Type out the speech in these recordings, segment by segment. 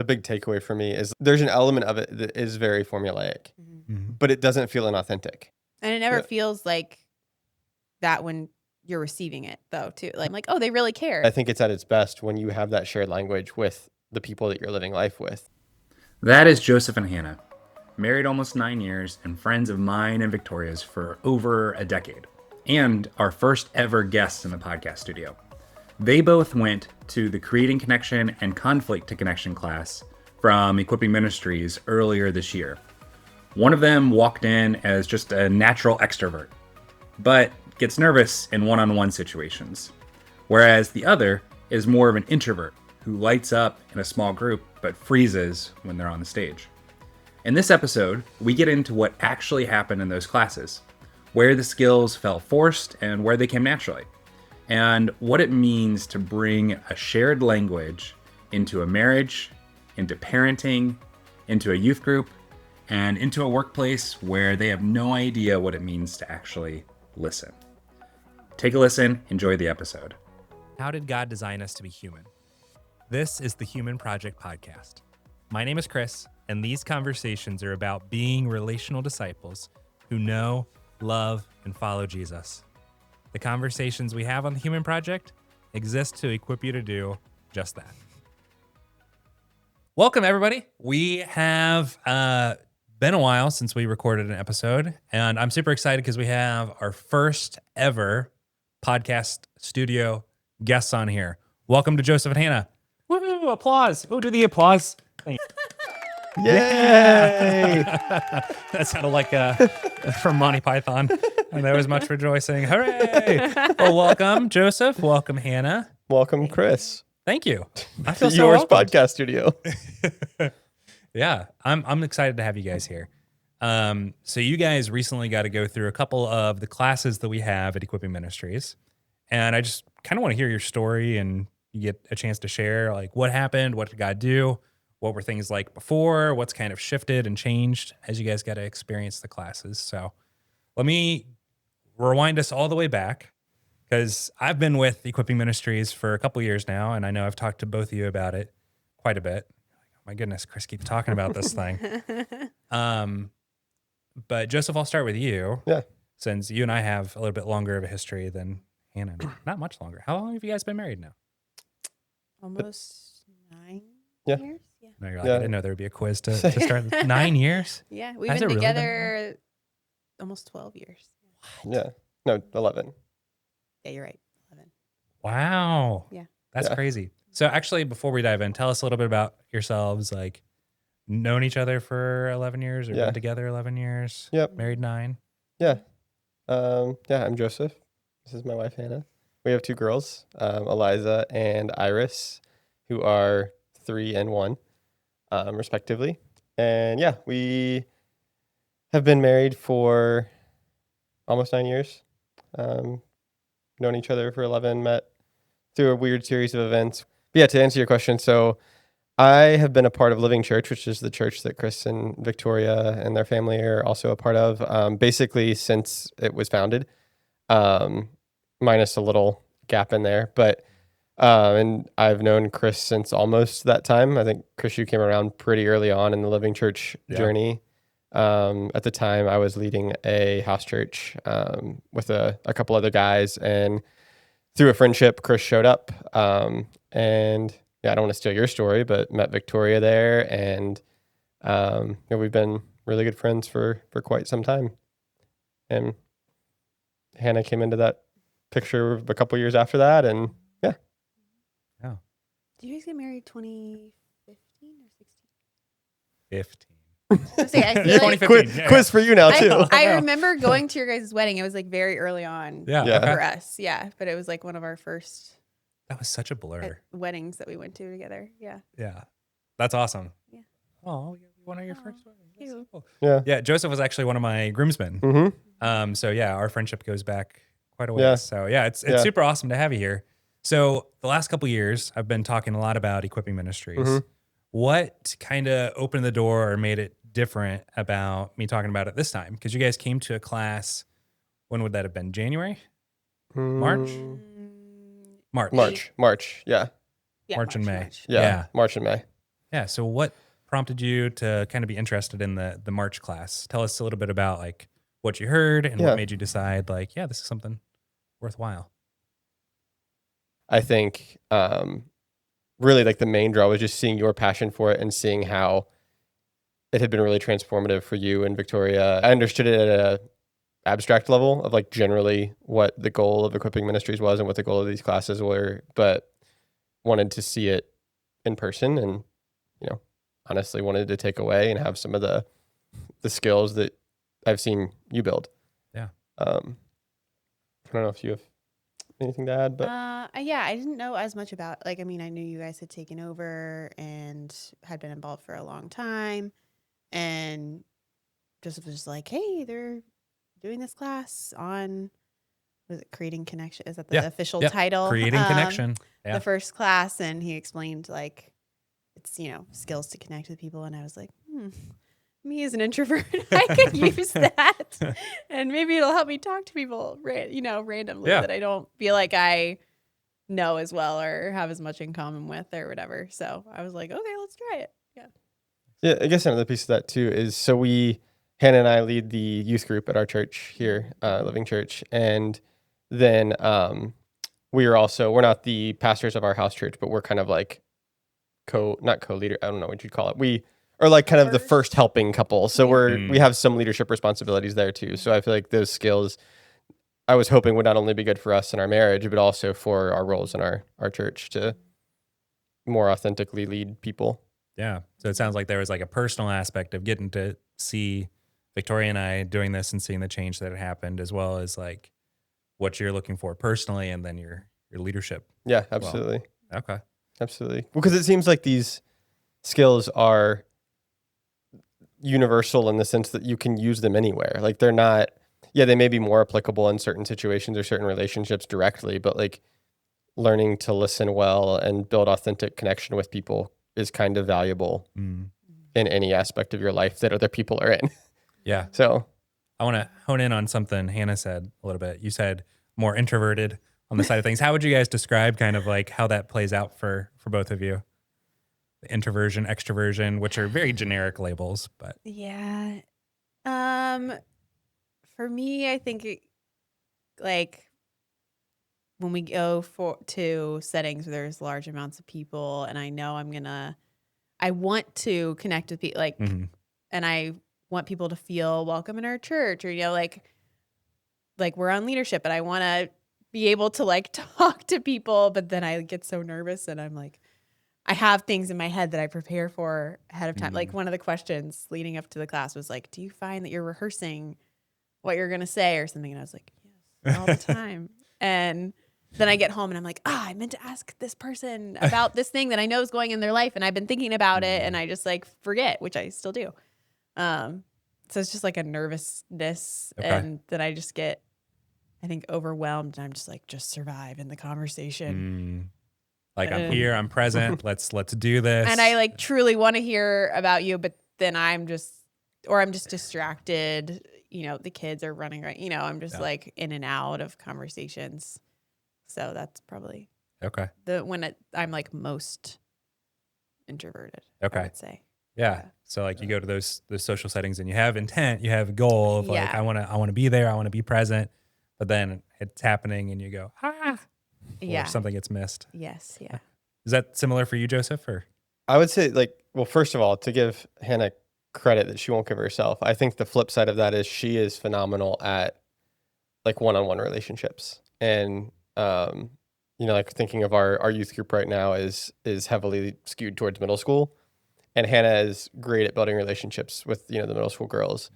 A big takeaway for me is there's an element of it that is very formulaic, but it doesn't feel inauthentic. And it never feels like that when you're receiving it, though, too. Like, oh, they really care. I think it's at its best when you have that shared language with the people that you're living life with. That is Joseph and Hannah, married almost 9 years and friends of mine and Victoria's for over a decade, and our first ever guests in the podcast studio. They both went to the Creating Connection and Conflict to Connection class from Equipping Ministries earlier this year. One of them walked in as just a natural extrovert, but gets nervous in one-on-one situations, whereas the other is more of an introvert who lights up in a small group but freezes when they're on the stage. In this episode, we get into what actually happened in those classes, where the skills felt forced and where they came naturally, and what it means to bring a shared language into a marriage, into parenting, into a youth group, and into a workplace where they have no idea what it means to actually listen. Take a listen, enjoy the episode. How did God design us to be human? This is the Human Project Podcast. My name is Chris, and these conversations are about being relational disciples who know, love, and follow Jesus. The conversations we have on the Human Project exist to equip you to do just that. Welcome, everybody. We have been a while since we recorded an episode, and I'm super excited because we have our first ever podcast studio guests on here. Welcome to Joseph and Hannah. Woo! Applause. Who do the applause? Yay! That sounded like from Monty Python. And there was much rejoicing. Hooray! Well, welcome, Joseph. Welcome, Hannah. Welcome, Chris. Thank you. I feel To so yours welcome. podcast studio. Yeah, I'm excited to have you guys here. So you guys recently got to go through a couple of the classes that we have at Equipping Ministries. And I just kind of want to hear your story and you get a chance to share like what happened, what did God do, what were things like before, what's kind of shifted and changed as you guys got to experience the classes. So let me rewind us all the way back because I've been with Equipping Ministries for a couple years now, and I know I've talked to both of you about it quite a bit. Oh my goodness, Chris keeps talking about this thing. But Joseph, I'll start with you. Yeah. Since you and I have a little bit longer of a history than Hannah. Not much longer. How long have you guys been married now? Almost 9 Yeah. years. Yeah. No, you're like, Yeah. I didn't know there would be a quiz to start. 9 years? Yeah. We've Has been it really been together almost 12 years. Yeah. No, 11. Yeah, you're right. 11. Wow. Yeah. That's Yeah. crazy. So actually, before we dive in, tell us a little bit about yourselves, like known each other for 11 years or Yeah. been together 11 years? Yep. Married 9? Yeah. I'm Joseph. This is my wife, Hannah. We have 2 girls, Eliza and Iris, who are 3 and 1, respectively. And yeah, we have been married for almost 9 years. Known each other for 11, met through a weird series of events. But yeah, to answer your question, so I have been a part of Living Church, which is the church that Chris and Victoria and their family are also a part of, basically since it was founded, minus a little gap in there. But and I've known Chris since almost that time. I think, Chris, you came around pretty early on in the Living Church journey. At the time, I was leading a house church with a couple other guys, and through a friendship, Chris showed up. And yeah, I don't want to steal your story, but met Victoria there, and we've been really good friends for quite some time. And Hannah came into that picture a couple years after that, and yeah. Oh. Did you guys get married 2015 or 15. 16? I feel like 2015. Quiz for you now too. I remember going to your guys' wedding. It was like very early on Yeah. Yeah. Okay. for us. Yeah. But it was like one of our first That was such a blur. weddings that we went to together. Yeah. Yeah. That's awesome. Yeah. Oh, one of your first weddings. That's cute. so cool. Yeah. Yeah. Joseph was actually one of my groomsmen. Mm-hmm. So yeah, our friendship goes back quite a ways. Yeah. So yeah, it's Yeah. super awesome to have you here. So the last couple of years, I've been talking a lot about Equipping Ministries. Mhm. What kind of opened the door or made it different about me talking about it this time? Because you guys came to a class. When would that have been? January? March? March. March. Yeah. Yeah, March and May. March. Yeah. March and May. Yeah. So what prompted you to kind of be interested in the March class? Tell us a little bit about like what you heard and Yeah. what made you decide like, yeah, this is something worthwhile. I think really like the main draw was just seeing your passion for it and seeing how it had been really transformative for you and Victoria. I understood it at a abstract level of like generally what the goal of equipping ministries was and what the goal of these classes were, but wanted to see it in person and, you know, honestly wanted to take away and have some of the skills that I've seen you build. Yeah. I don't know if you have anything to add, but yeah, I didn't know as much about, like, I mean, I knew you guys had taken over and had been involved for a long time, and Joseph was just like, hey, they're doing this class on, was it Creating Connection? Is that the official title? Creating Connection. Yeah. The first class, and he explained like it's, skills to connect with people, and I was like, me as an introvert, I could use that, and maybe it'll help me talk to people, randomly that I don't feel like I know as well or have as much in common with or whatever. So I was like, okay, let's try it. yeah, I guess another piece of that too is so Hannah and I lead the youth group at our church here, Living Church, and then we're not the pastors of our house church, but we're kind of like not co-leader. I don't know what you'd call it. We are like kind of the first helping couple. So we have some leadership responsibilities there too. So I feel like those skills I was hoping would not only be good for us in our marriage, but also for our roles in our church to more authentically lead people. Yeah. So it sounds like there was like a personal aspect of getting to see Victoria and I doing this and seeing the change that had happened, as well as like what you're looking for personally and then your leadership. Yeah, absolutely. Well, okay. Absolutely. Because it seems like these skills are universal in the sense that you can use them anywhere. Like they're not, they may be more applicable in certain situations or certain relationships directly, but like learning to listen well and build authentic connection with people is kind of valuable in any aspect of your life that other people are in. Yeah. So I want to hone in on something Hannah said a little bit. You said more introverted on the side of things. How would you guys describe kind of like how that plays out for both of you? The introversion, extroversion, which are very generic labels, but yeah. For me, I think like when we go to settings where there's large amounts of people, and I know I want to connect with people, like, and I want people to feel welcome in our church, or like we're on leadership, and I want to be able to like talk to people, but then I get so nervous, and I'm like, I have things in my head that I prepare for ahead of time. Like one of the questions leading up to the class was like, do you find that you're rehearsing what you're going to say or something? And I was like, yes, all the time. And then I get home and I'm like, I meant to ask this person about this thing that I know is going in their life, and I've been thinking about it, and I just like forget, which I still do. So it's just like a nervousness, and then I just get, I think, overwhelmed, and I'm just like, just survive in the conversation. Like I'm here, I'm present. Let's do this. And I like truly want to hear about you, but then I'm just distracted. The kids are running right. I'm just like in and out of conversations. So that's probably I'm like most introverted. Okay. I would say. Yeah. So like you go to those social settings and you have intent, you have a goal of like, I want to be there, I want to be present, but then it's happening and you go, or something gets missed. Yes. Yeah. Is that similar for you, Joseph? Or I would say well, first of all, to give Hannah credit that she won't give herself, I think the flip side of that is she is phenomenal at like one-on-one relationships. And, like thinking of our youth group right now is heavily skewed towards middle school. And Hannah is great at building relationships with, the middle school girls.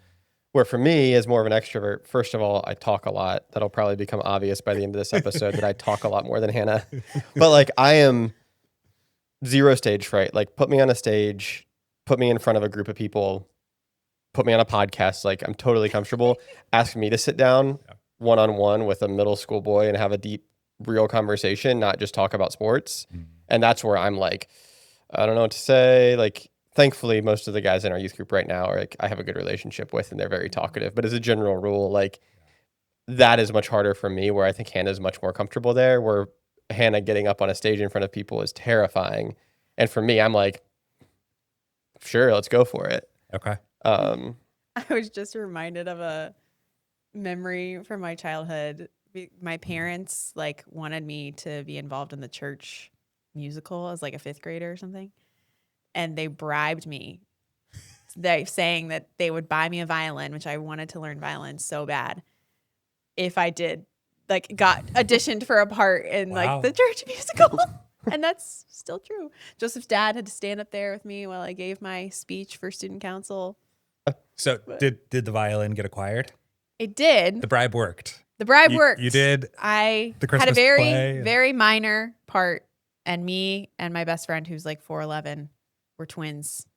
Where for me, as more of an extrovert, first of all, I talk a lot. That'll probably become obvious by the end of this episode that I talk a lot more than Hannah. But like I am zero stage fright. Like put me on a stage, put me in front of a group of people, put me on a podcast. Like I'm totally comfortable. Ask me to sit down one-on-one with a middle school boy and have a deep, real conversation, not just talk about sports. And that's where I'm like, I don't know what to say. Like, thankfully, most of the guys in our youth group right now are like, I have a good relationship with, and they're very talkative. But as a general rule, like that is much harder for me, where I think Hannah's much more comfortable there, where Hannah getting up on a stage in front of people is terrifying. And for me, I'm like, sure, let's go for it. Okay. Um, I was just reminded of a memory from my childhood. My parents like wanted me to be involved in the church musical as like a 5th grader or something. And they bribed me. They saying that they would buy me a violin, which I wanted to learn violin so bad. If I did, like, got auditioned for a part in like the church musical. And that's still true. Joseph's dad had to stand up there with me while I gave my speech for student council. So did the violin get acquired? It did. The bribe worked. The bribe worked. You did. I the had a Christmas play. very minor part, and me and my best friend, who's like 4'11", were twins,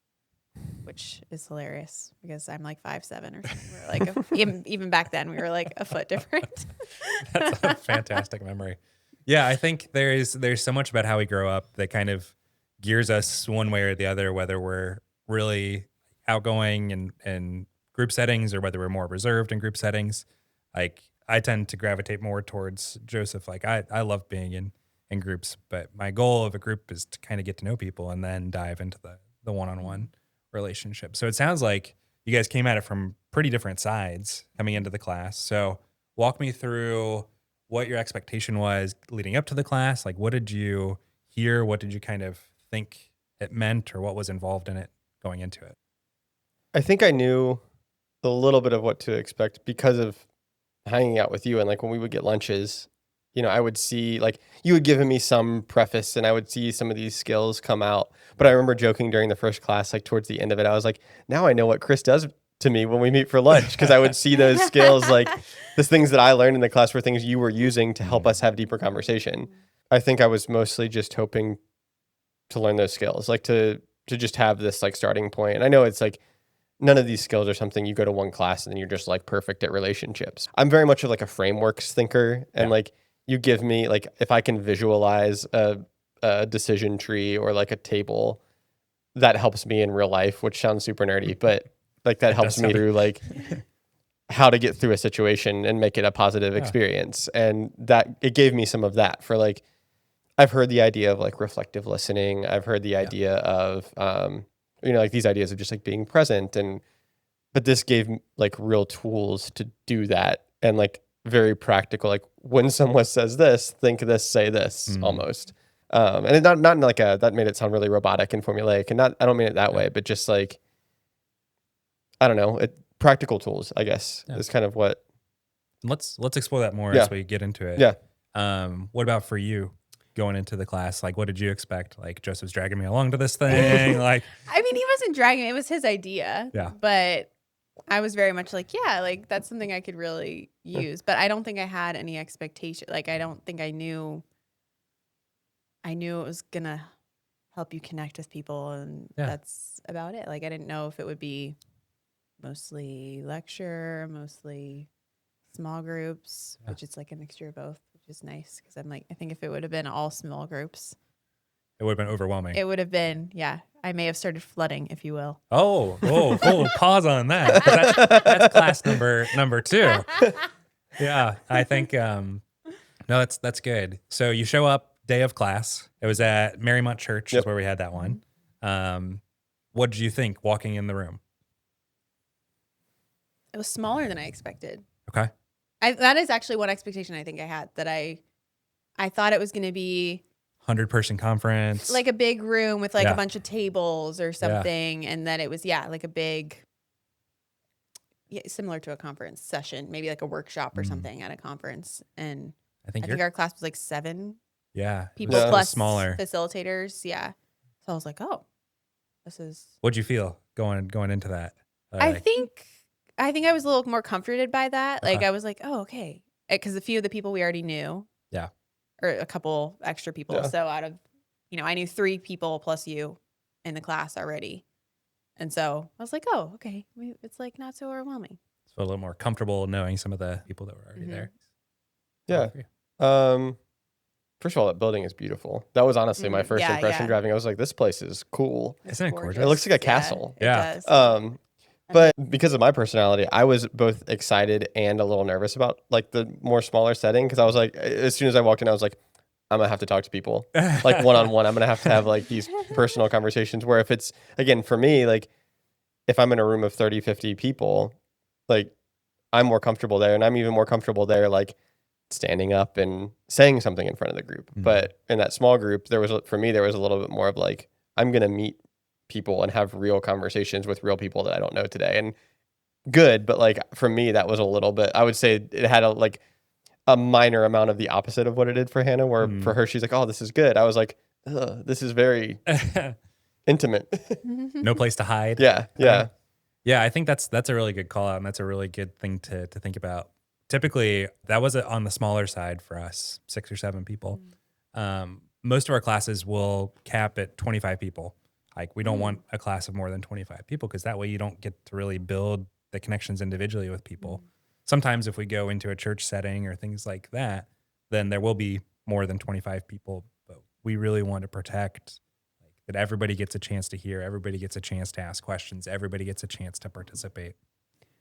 which is hilarious because I'm like 5'7" or something. We're like even back then we were like a foot different. That's a fantastic memory. Yeah, I think there's so much about how we grow up that kind of gears us one way or the other, whether we're really outgoing in group settings or whether we're more reserved in group settings. Like I tend to gravitate more towards Joseph. Like I love being in groups, but my goal of a group is to kind of get to know people and then dive into the one-on-one relationship. So it sounds like you guys came at it from pretty different sides coming into the class. So walk me through what your expectation was leading up to the class. Like, what did you hear? What did you kind of think it meant, or what was involved in it going into it? I think I knew a little bit of what to expect because of hanging out with you. And like when we would get lunches, you know, I would see like you had given me some preface and I would see some of these skills come out. But I remember joking during the first class, like towards the end of it, I was like, now I know what Chris does to me when we meet for lunch, because I would see those skills, like the things that I learned in the class were things you were using to help us have deeper conversation. I think I was mostly just hoping to learn those skills, like to just have this like starting point. And I know it's like none of these skills are something you go to one class and then you're just like perfect at relationships. I'm very much of like a frameworks thinker, and like you give me like if I can visualize a decision tree or like a table, that helps me in real life, which sounds super nerdy, but like that helps me through like how to get through a situation and make it a positive experience. And that it gave me some of that for like, I've heard the idea of like reflective listening. I've heard the idea of, you know, like these ideas of just like being present, but this gave like real tools to do that. And like very practical, like when someone says this, think this, say this almost. And it not like that made it sound really robotic and formulaic, and I don't mean it that way, but just like, I don't know, practical tools, I guess, is kind of what. Let's explore that more as we get into it. Yeah. What about for you going into the class? Like, what did you expect? Like, Joseph's dragging me along to this thing. Like, I mean, he wasn't dragging me. It was his idea. Yeah. But I was very much like, yeah, like that's something I could really use. But I don't think I had any expectation. Like, I don't think I knew it was gonna help you connect with people, and that's about it. Like, I didn't know if it would be mostly lecture, mostly small groups, which is like a mixture of both, which is nice because I'm like, I think if it would have been all small groups, it would have been overwhelming. It would have been, I may have started flooding, if you will. Oh, pause on that. That's class number 2. Yeah, I think, no, that's good. So you show up day of class. It was at Marymount Church is where we had that one. What did you think walking in the room? It was smaller than I expected. Okay. That is actually one expectation I think I had, that I thought it was going to be 100-person conference, like a big room with like a bunch of tables or something, and that it was like a big, similar to a conference session, maybe like a workshop or something at a conference. And I think our class was like 7 people plus smaller facilitators. Yeah, so I was like, oh, this is. What'd you feel going into that? I think I was a little more comforted by that. Like I was like, oh, okay, because a few of the people we already knew. Yeah. Or a couple extra people. Yeah. So out of, I knew 3 people plus you in the class already. And so I was like, oh, okay. It's like not so overwhelming. So a little more comfortable knowing some of the people that were already there. Yeah. First of all, that building is beautiful. That was honestly my first impression driving. I was like, this place is cool. Isn't it gorgeous? It looks like a castle. Yeah. It does. But because of my personality, I was both excited and a little nervous about like the more smaller setting, because I was like, as soon as I walked in, I was like, I'm gonna have to talk to people like one-on-one. I'm gonna have like these personal conversations where if it's, again, for me, like if I'm in a room of 30, 50 people, like I'm more comfortable there, and I'm even more comfortable there, like standing up and saying something in front of the group. But in that small group, for me, there was a little bit more of like, I'm going to meet people and have real conversations with real people that I don't know today. And good, but like for me, that was a little bit, I would say it had a minor amount of the opposite of what it did for Hannah, where for her, she's like, oh, this is good. I was like, ugh, this is very intimate. No place to hide. Yeah. Yeah. Right? Yeah, I think that's a really good call out, and that's a really good thing to think about. Typically, that was on the smaller side for us, 6 or 7 people. Most of our classes will cap at 25 people. Like we don't want a class of more than 25 people because that way you don't get to really build the connections individually with people. Sometimes if we go into a church setting or things like that, then there will be more than 25 people, but we really want to protect that everybody gets a chance to hear, everybody gets a chance to ask questions, everybody gets a chance to participate.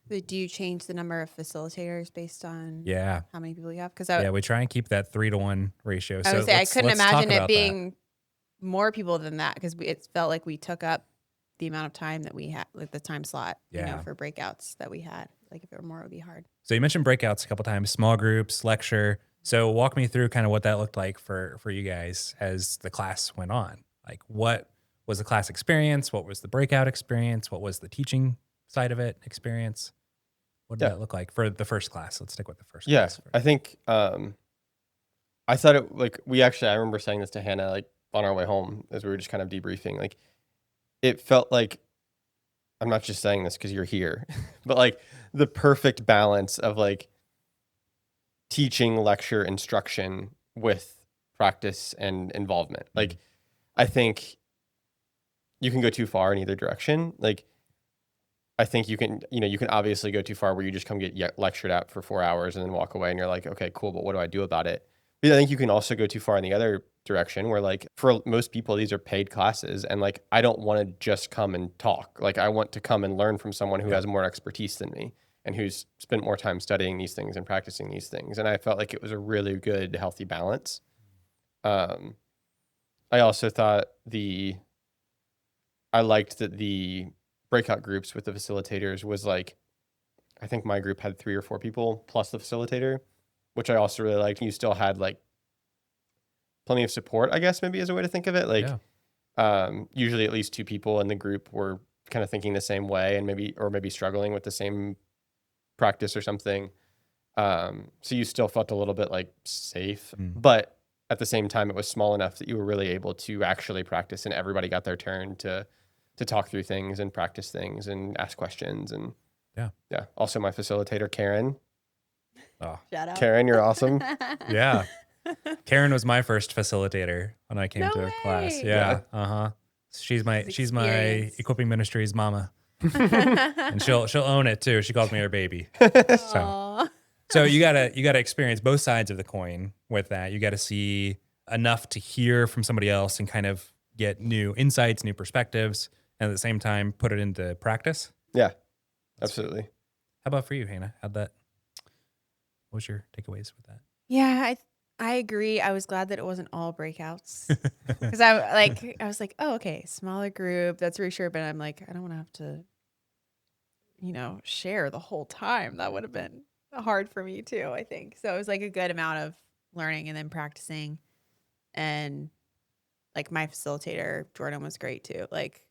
Do you change the number of facilitators based on Yeah. how many people you have? Because Yeah, we try and keep that 3-to-1 ratio. I would say I couldn't let's talk imagine it about being more people than that because it felt like we took up the amount of time that we had, like the time slot, for breakouts that we had. Like if it were more, it would be hard. So you mentioned breakouts a couple times, small groups, lecture. So walk me through kind of what that looked like for you guys as the class went on. Like what was the class experience? What was the breakout experience? What was the teaching side of it experience? What did that look like for the first class? Let's stick with the first class. I think I thought it like I remember saying this to Hannah like on our way home as we were just kind of debriefing. Like it felt like, I'm not just saying this because you're here, but like the perfect balance of like teaching, lecture, instruction with practice and involvement. Like I think you can go too far in either direction. Like I think you can obviously go too far where you just come get lectured at for 4 hours and then walk away and you're like, okay, cool, but what do I do about it? But I think you can also go too far in the other direction where like for most people, these are paid classes and like, I don't want to just come and talk. Like I want to come and learn from someone who has more expertise than me and who's spent more time studying these things and practicing these things. And I felt like it was a really good, healthy balance. I also thought I liked that the breakout groups with the facilitators was like, I think my group had 3 or 4 people plus the facilitator, which I also really liked. You still had like plenty of support, I guess maybe is a way to think of it. Like usually at least 2 people in the group were kind of thinking the same way and maybe struggling with the same practice or something. So you still felt a little bit like safe, but at the same time, it was small enough that you were really able to actually practice and everybody got their turn to talk through things and practice things and ask questions. And yeah. Also my facilitator, Karen. Oh, shout out. Karen, you're awesome. Yeah. Karen was my first facilitator when I came to a class. Yeah. She's my equipping ministries mama. And she'll own it too. She calls me her baby. So you gotta experience both sides of the coin with that. You gotta see enough to hear from somebody else and kind of get new insights, new perspectives, and at the same time put it into practice. Yeah, absolutely. How about for you, Hannah? What was your takeaways with that? Yeah, I agree. I was glad that it wasn't all breakouts because I was like, oh, okay, smaller group. That's reassuring, but I'm like, I don't want to have to, share the whole time. That would have been hard for me too, I think. So it was like a good amount of learning and then practicing. And like my facilitator, Jordan, was great too. Like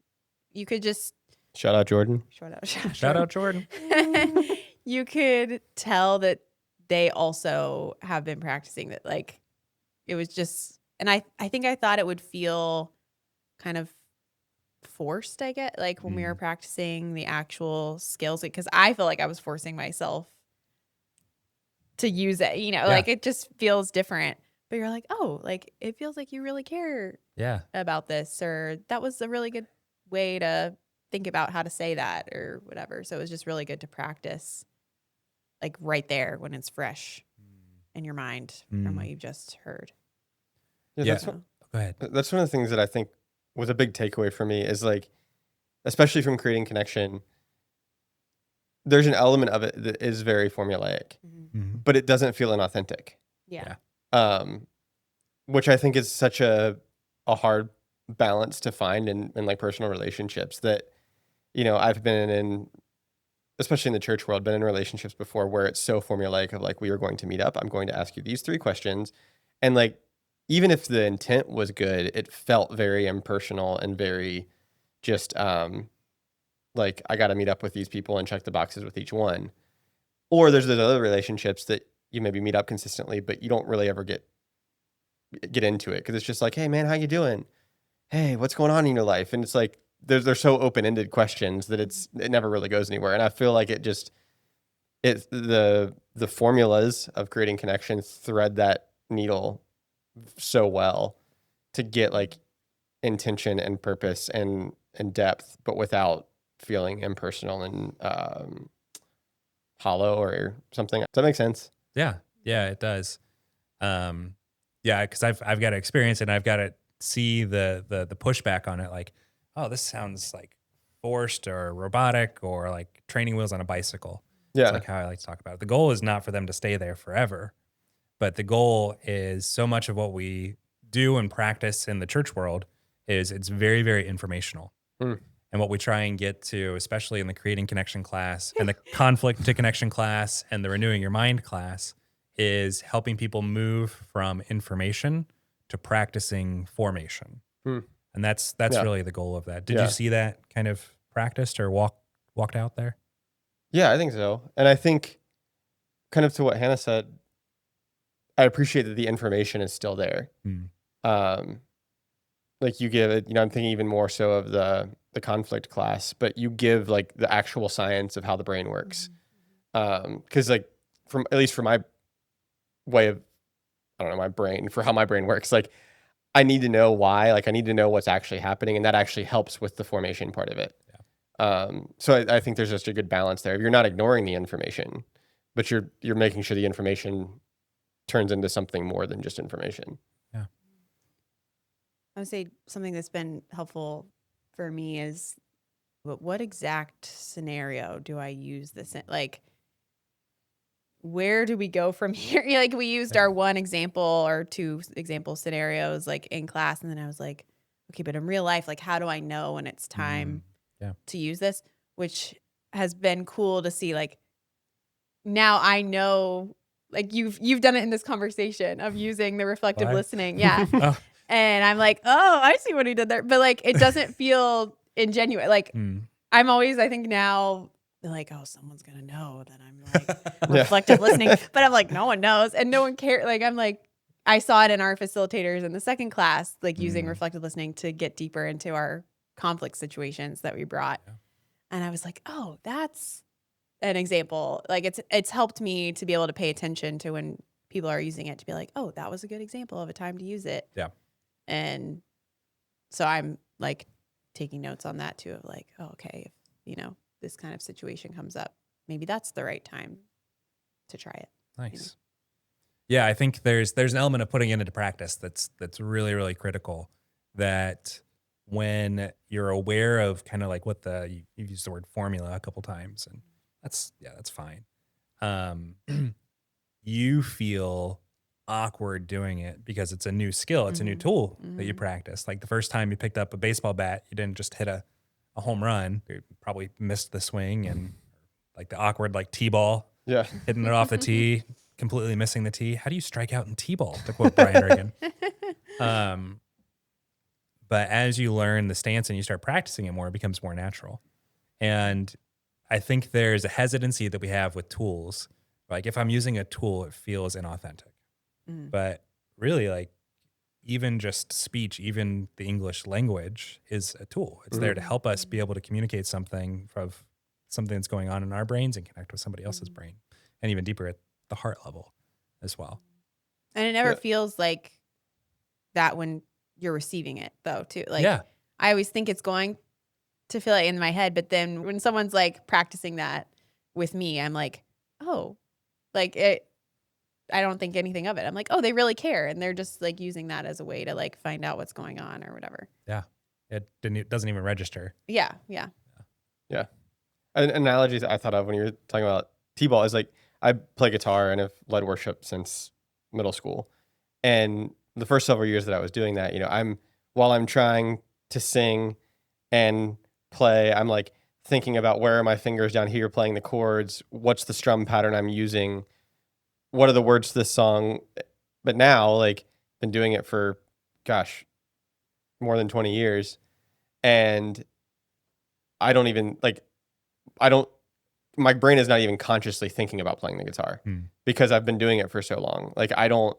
you could just shout out Jordan. Shout out Jordan. You could tell that they also have been practicing that. Like it was just, and I think I thought it would feel kind of forced, I get, like when we were practicing the actual skills, because I feel like I was forcing myself to use it, like it just feels different. But you're like, oh, like it feels like you really care about this, or that was a really good way to think about how to say that or whatever. So it was just really good to practice like right there when it's fresh in your mind from what you've just heard. Yeah. Go ahead. That's one of the things that I think was a big takeaway for me is like, especially from creating connection, there's an element of it that is very formulaic, but it doesn't feel inauthentic. Yeah. which I think is such a hard balance to find in like personal relationships that, I've been in, especially in the church world, been in relationships before where it's so formulaic of like, we are going to meet up. I'm going to ask you these 3 questions. And like, even if the intent was good, it felt very impersonal and very just, like, I got to meet up with these people and check the boxes with each one. Or there's those other relationships that you maybe meet up consistently, but you don't really ever get into it. 'Cause it's just like, hey man, how you doing? Hey, what's going on in your life? And it's like, they're so open-ended questions that it never really goes anywhere. And I feel like the formulas of creating connection thread that needle so well to get like intention and purpose and depth, but without feeling impersonal and hollow or something. Does that make sense? Yeah, it does. Yeah, because I've got to experience it and I've got to see the pushback on it. Like, oh, this sounds like forced or robotic or like training wheels on a bicycle. Yeah. It's like how I like to talk about it. The goal is not for them to stay there forever, but the goal is so much of what we do and practice in the church world is it's very, very informational. Mm. And what we try and get to, especially in the creating connection class and the conflict to connection class and the renewing your mind class, is helping people move from information to practicing formation. Hmm. And that's really the goal of that. Did Yeah. you see that kind of practiced or walked out there? Yeah, I think so. And I think kind of to what Hannah said, I appreciate that the information is still there. Like you give it, I'm thinking even more so of the conflict class, but you give like the actual science of how the brain works. 'Cause like at least for my way of, I don't know, my brain, for how my brain works, like I need to know why, like I need to know what's actually happening. And that actually helps with the formation part of it. Yeah. So I think there's just a good balance there. You're not ignoring the information, but you're making sure the information turns into something more than just information. Yeah. I would say something that's been helpful for me is what exact scenario do I use this in? Like, where do we go from here? Like, we used our 1 example or 2 example scenarios like in class, and then I was like, okay, but in real life, like, how do I know when it's time to use this? Which has been cool to see. Like, now I know, like you've done it in this conversation of using the reflective listening. Yeah. Oh. And I'm like, oh, I see what he did there. But like, it doesn't feel ingenuine. Like I'm always, I think now, like, oh, someone's going to know that I'm like reflective listening. But I'm like, no one knows and no one cares. Like, I'm like, I saw it in our facilitators in the second class, like using reflective listening to get deeper into our conflict situations that we brought. Yeah. And I was like, oh, that's an example. Like it's helped me to be able to pay attention to when people are using it, to be like, oh, that was a good example of a time to use it. Yeah. And so I'm like taking notes on that too, of like, oh, okay, if this kind of situation comes up, maybe that's the right time to try it. Nice. Yeah, I think there's an element of putting it into practice that's really, really critical. That when you're aware of kind of like you've used the word formula a couple times, and that's fine. You feel awkward doing it because it's a new skill. It's a new tool that you practice. Like the first time you picked up a baseball bat, you didn't just hit a home run. You probably missed the swing and like the awkward like T-ball. Yeah. Hitting it off the tee, completely missing the tee. How do you strike out in T-ball, to quote Brian Regan? But as you learn the stance and you start practicing it more, it becomes more natural. And I think there's a hesitancy that we have with tools. Like if I'm using a tool, it feels inauthentic. But really, like even just speech, even the English language is a tool. It's there to help us be able to communicate something that's going on in our brains and connect with somebody else's brain, and even deeper at the heart level as well. And it never feels like that when you're receiving it though, too. Like I always think it's going to feel like in my head, but then when someone's like practicing that with me, I'm like, oh, like I don't think anything of it. I'm like, oh, they really care. And they're just like using that as a way to like find out what's going on or whatever. Yeah. It doesn't even register. Yeah. An analogy that I thought of when you were talking about T-ball is like, I play guitar and have led worship since middle school. And the first several years that I was doing that, while I'm trying to sing and play, I'm like thinking about where are my fingers down here playing the chords, what's the strum pattern I'm using, what are the words to this song. But now, like, been doing it for, gosh, more than 20 years, and I don't even like, I don't, my brain is not even consciously thinking about playing the guitar because I've been doing it for so long. Like, I don't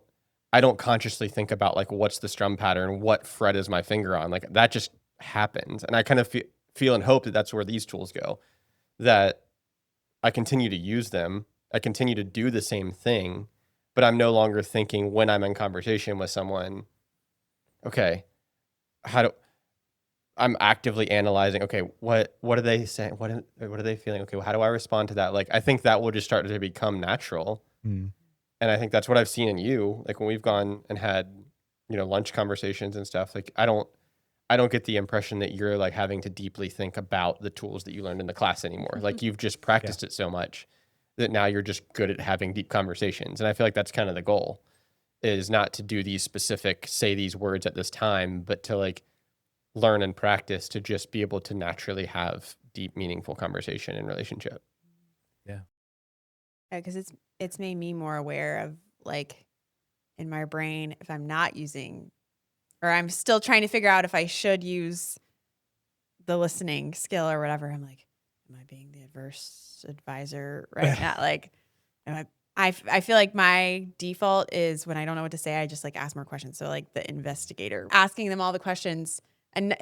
consciously think about like what's the strum pattern, what fret is my finger on. Like, that just happens, and I kind of feel and hope that that's where these tools go. That I continue to use them, I continue to do the same thing, but I'm no longer thinking when I'm in conversation with someone, okay, I'm actively analyzing, okay, what are they saying? What are they feeling? Okay, well, how do I respond to that? Like, I think that will just start to become natural. And I think that's what I've seen in you. Like, when we've gone and had, lunch conversations and stuff, like, I don't get the impression that you're like having to deeply think about the tools that you learned in the class anymore. Like, you've just practiced it so much that now you're just good at having deep conversations. And I feel like that's kind of the goal, is not to do these specific, say these words at this time, but to like learn and practice to just be able to naturally have deep, meaningful conversation and relationship. Yeah. Because it's made me more aware of, like, in my brain, if I'm not using, or I'm still trying to figure out if I should use the listening skill or whatever. I'm like, am I being the adverse advisor right now? Like, I feel like my default is when I don't know what to say, I just like ask more questions. So like the investigator, asking them all the questions, and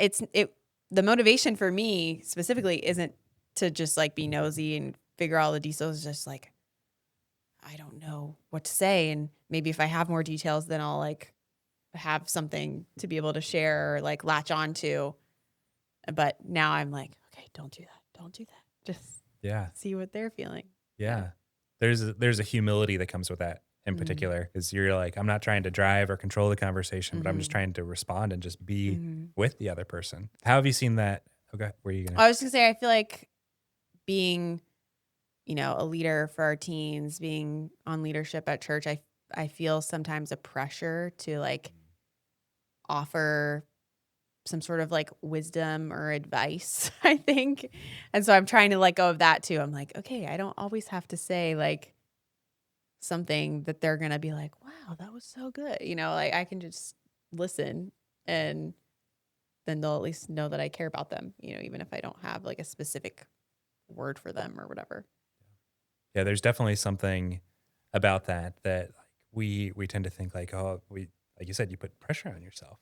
the motivation for me specifically isn't to just like be nosy and figure all the details. It's just like, I don't know what to say, and maybe if I have more details, then I'll like have something to be able to share or like latch on to. But now I'm like, okay, don't do that. Don't do that. Just see what they're feeling. Yeah. There's a humility that comes with that in particular, because you're like, I'm not trying to drive or control the conversation, but I'm just trying to respond and just be with the other person. How have you seen that? Okay, where are you going? I was going to say, I feel like being, a leader for our teens, being on leadership at church, I feel sometimes a pressure to like offer some sort of like wisdom or advice, I think. And so I'm trying to let go of that too. I'm like, okay, I don't always have to say like something that they're going to be like, wow, that was so good. Like I can just listen, and then they'll at least know that I care about them, even if I don't have like a specific word for them or whatever. Yeah, there's definitely something about that like we tend to think like, oh, like you said, you put pressure on yourself.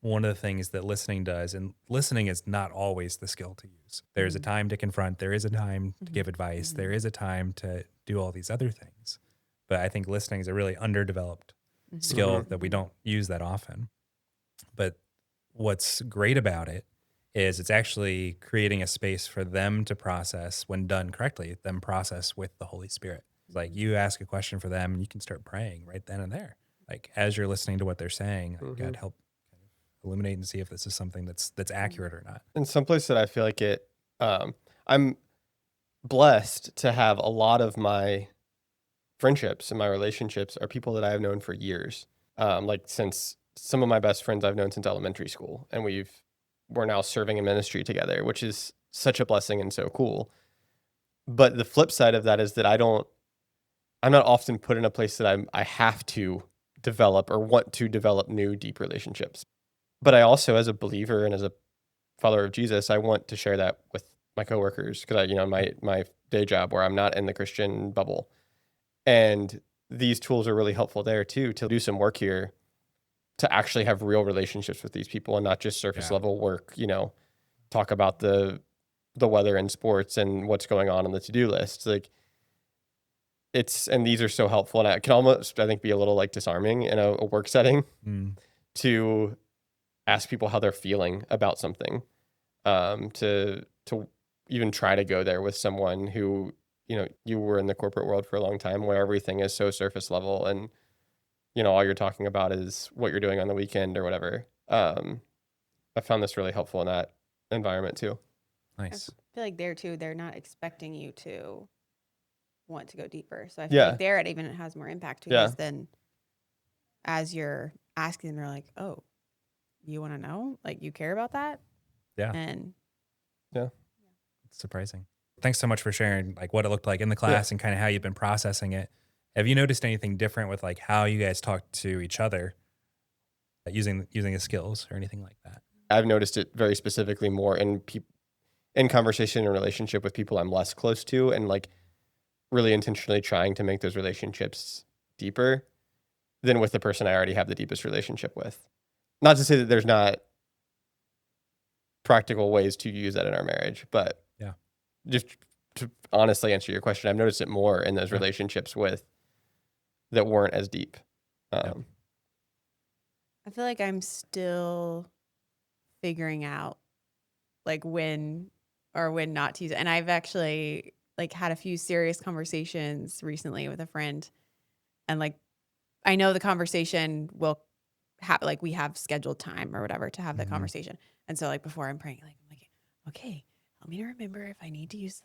One of the things that listening does, and listening is not always the skill to use. There's a time to confront. There is a time to give advice. There is a time to do all these other things. But I think listening is a really underdeveloped skill that we don't use that often. But what's great about it is it's actually creating a space for them to process, when done correctly, them process with the Holy Spirit. It's like you ask a question for them and you can start praying right then and there. Like as you're listening to what they're saying, God help illuminate and see if this is something that's accurate or not. In some place that I feel like I'm blessed to have a lot of my friendships and my relationships are people that I have known for years. Like since some of my best friends I've known since elementary school, and we're now serving in ministry together, which is such a blessing and so cool. But the flip side of that is that I'm not often put in a place that I have to develop or want to develop new deep relationships. But I also, as a believer and as a follower of Jesus, I want to share that with my coworkers, because my day job where I'm not in the Christian bubble. And these tools are really helpful there too, to do some work here, to actually have real relationships with these people and not just surface level work, talk about the weather and sports and what's going on the to-do list. Like and these are so helpful, and it can almost, I think, be a little like disarming in a work setting to ask people how they're feeling about something, to even try to go there with someone who, you were in the corporate world for a long time where everything is so surface level and, all you're talking about is what you're doing on the weekend or whatever. I found this really helpful in that environment too. Nice. I feel like there too, they're not expecting you to want to go deeper. So I feel like there it even has more impact, because then as you're asking, they're like, oh, you want to know? Like, you care about that? Yeah. And Yeah. It's surprising. Thanks so much for sharing like what it looked like in the class and kind of how you've been processing it. Have you noticed anything different with like how you guys talk to each other using the skills or anything like that? I've noticed it very specifically more in conversation and relationship with people I'm less close to, and like really intentionally trying to make those relationships deeper than with the person I already have the deepest relationship with. Not to say that there's not practical ways to use that in our marriage, but Yeah. just to honestly answer your question, I've noticed it more in those relationships with that weren't as deep. I feel like I'm still figuring out like when or when not to use it. And I've actually like had a few serious conversations recently with a friend, and like I know the conversation will have like we have scheduled time or whatever to have the conversation. And so like before I'm praying, like I'm like, okay, help me to remember if I need to use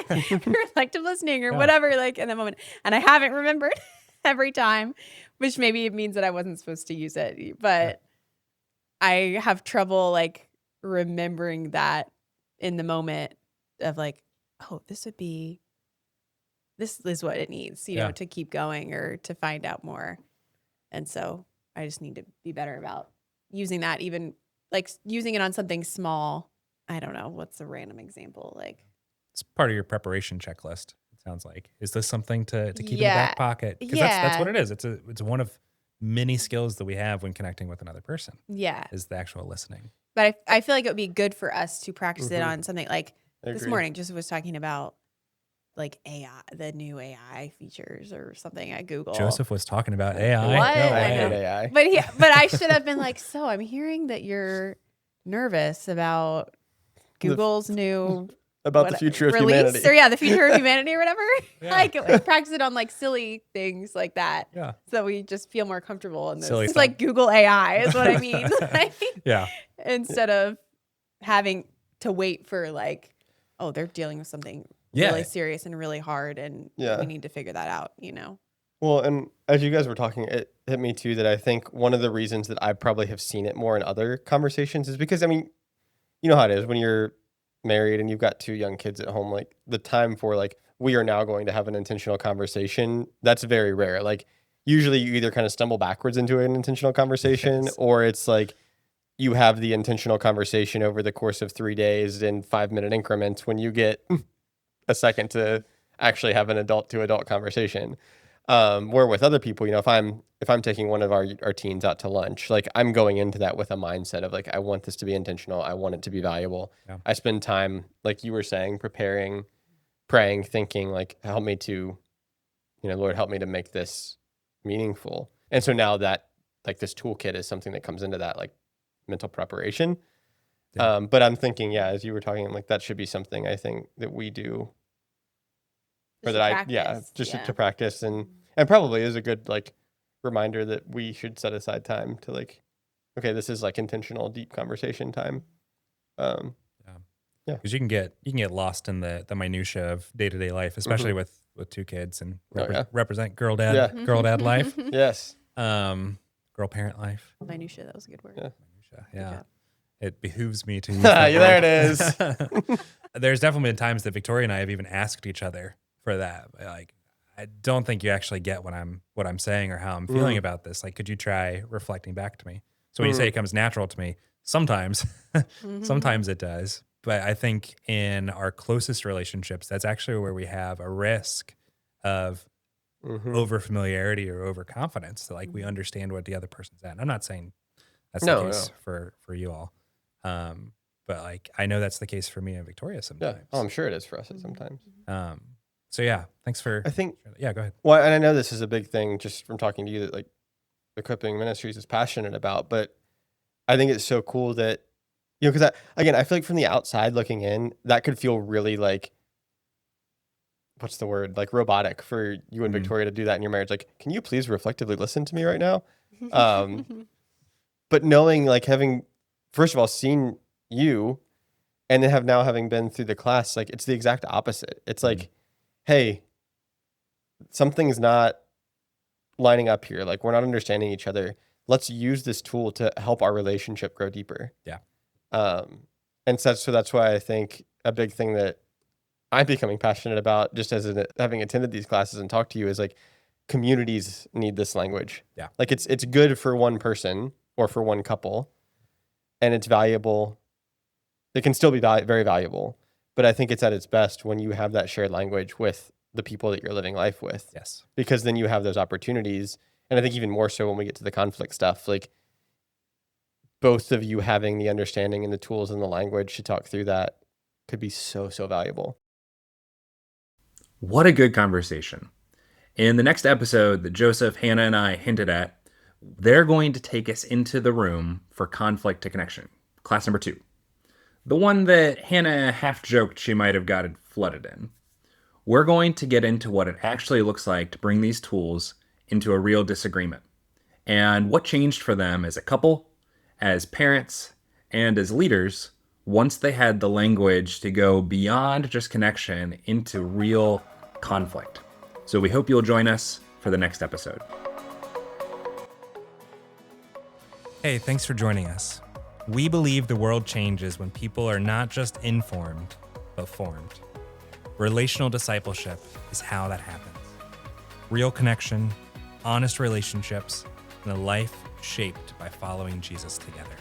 reflective listening or whatever, like in that moment. And I haven't remembered every time, which maybe it means that I wasn't supposed to use it. But I have trouble like remembering that in the moment of like, oh, this is what it needs, you know, to keep going or to find out more. And so I just need to be better about using that, even like using it on something small. I don't know. What's a random example? Like, It's part of your preparation checklist. It sounds like. Is this something to keep in the back pocket? Because that's what it is. It's one of many skills that we have when connecting with another person. Yeah. Is the actual listening. But I feel like it would be good for us to practice it on something like this morning. Just was talking about like AI, the new AI features or something at Google. Joseph was talking about AI. What? No I way. hate AI. But I should have been like, so I'm hearing that you're nervous about Google's new About the future of release, humanity. or the future of humanity or whatever. Like practice it on like silly things like that. Yeah. So we just feel more comfortable in this. Silly It's stuff. like Google AI is what I mean. Like, Yeah. instead of having to wait for like, oh, they're dealing with something really serious and really hard, and we need to figure that out, you know? Well, and as you guys were talking, it hit me too that I think one of the reasons that I probably have seen it more in other conversations is because, I mean, you know how it is when you're married and you've got 2 young kids at home, like the time for like, we are now going to have an intentional conversation, that's very rare. Like usually you either kind of stumble backwards into an intentional conversation or it's like you have the intentional conversation over the course of 3 days in 5-minute increments when you get a second to actually have an adult to adult conversation. Where with other people, you know, if I'm taking one of our teens out to lunch, like I'm going into that with a mindset of like, I want this to be intentional. I want it to be valuable. Yeah. I spend time, like you were saying, preparing, praying, thinking like, help me to, you know, Lord, help me to make this meaningful. And so now that like this toolkit is something that comes into that like mental preparation. Yeah. But I'm thinking, as you were talking, like that should be something I think that we do, or that to practice, and probably is a good like reminder that we should set aside time to like, okay, this is like intentional, deep conversation time. Because you can get lost in the minutia of day-to-day life, especially with 2 kids and represent girl dad life. Yes. Girl parent life. Minutia, that was a good word. Minutia, yeah. It behooves me to use Yeah, that there it is. There's definitely been times that Victoria and I have even asked each other for that. Like, I don't think you actually get what I'm saying or how I'm feeling about this. Like, could you try reflecting back to me? So when you say it comes natural to me, sometimes it does. But I think in our closest relationships, that's actually where we have a risk of over familiarity or overconfidence. So like we understand what the other person's at. And I'm not saying that's the case for you all. But like, I know that's the case for me and Victoria sometimes. Yeah. Oh, I'm sure it is for us at sometimes. So yeah, thanks for. I think. Yeah, go ahead. Well, and I know this is a big thing just from talking to you that like Equipping Ministries is passionate about, but I think it's so cool that, you know, because I feel like from the outside looking in, that could feel really like, what's the word? Like robotic for you and Victoria to do that in your marriage. Like, can you please reflectively listen to me right now? But knowing, like having, first of all, seen you and then having been through the class, like it's the exact opposite. It's like, hey, something's not lining up here. Like, we're not understanding each other. Let's use this tool to help our relationship grow deeper. Yeah. And so that's why I think a big thing that I'm becoming passionate about, just as having attended these classes and talked to you, is like, communities need this language. Yeah. Like, it's good for one person or for one couple, and it's valuable. It can still be very valuable, but I think it's at its best when you have that shared language with the people that you're living life with. Yes. Because then you have those opportunities. And I think even more so when we get to the conflict stuff, like, both of you having the understanding and the tools and the language to talk through that could be so, so valuable. What a good conversation. In the next episode that Joseph, Hannah, and I hinted at, they're going to take us into the room for conflict to connection, class number 2. The one that Hannah half joked she might have gotten flooded in. We're going to get into what it actually looks like to bring these tools into a real disagreement, and what changed for them as a couple, as parents, and as leaders once they had the language to go beyond just connection into real conflict. So we hope you'll join us for the next episode. Hey, thanks for joining us. We believe the world changes when people are not just informed, but formed. Relational discipleship is how that happens. Real connection, honest relationships, and a life shaped by following Jesus together.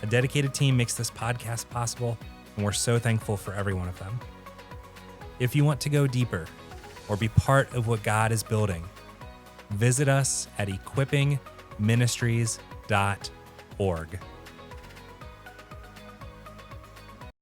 A dedicated team makes this podcast possible, and we're so thankful for every one of them. If you want to go deeper or be part of what God is building, visit us at equippingministries.org.